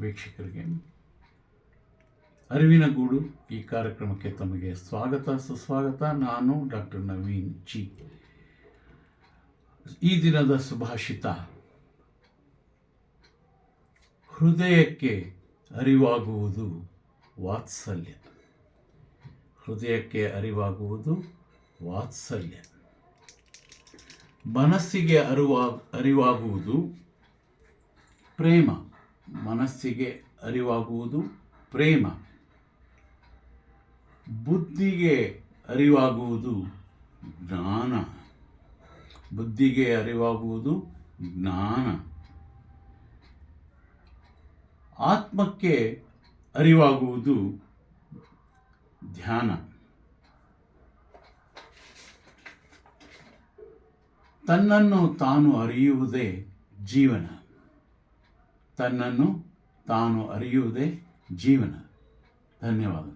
ವೀಕ್ಷಕರಿಗೆ ಅರಿವಿನ ಗೂಡು ಈ ಕಾರ್ಯಕ್ರಮಕ್ಕೆ ತಮಗೆ ಸ್ವಾಗತ ಸುಸ್ವಾಗತ. ನಾನು ಡಾಕ್ಟರ್ ನವೀನ್ ಜಿ. ಈ ದಿನದ ಸುಭಾಷಿತ: ಹೃದಯಕ್ಕೆ ಅರಿವಾಗುವುದು ವಾತ್ಸಲ್ಯ. ಹೃದಯಕ್ಕೆ ಅರಿವಾಗುವುದು ವಾತ್ಸಲ್ಯ. ಮನಸ್ಸಿಗೆ ಅರಿವಾಗುವುದು ಪ್ರೇಮ. ಮನಸ್ಸಿಗೆ ಅರಿವಾಗುವುದು ಪ್ರೇಮ. ಬುದ್ಧಿಗೆ ಅರಿವಾಗುವುದು ಜ್ಞಾನ. ಬುದ್ಧಿಗೆ ಅರಿವಾಗುವುದು ಜ್ಞಾನ. ಆತ್ಮಕ್ಕೆ ಅರಿವಾಗುವುದು ಧ್ಯಾನ. ತನ್ನನ್ನು ತಾನು ಅರಿಯುವುದೇ ಜೀವನ. ತನ್ನನ್ನು ತಾನು ಅರಿಯುವುದೇ ಜೀವನ. ಧನ್ಯವಾದ.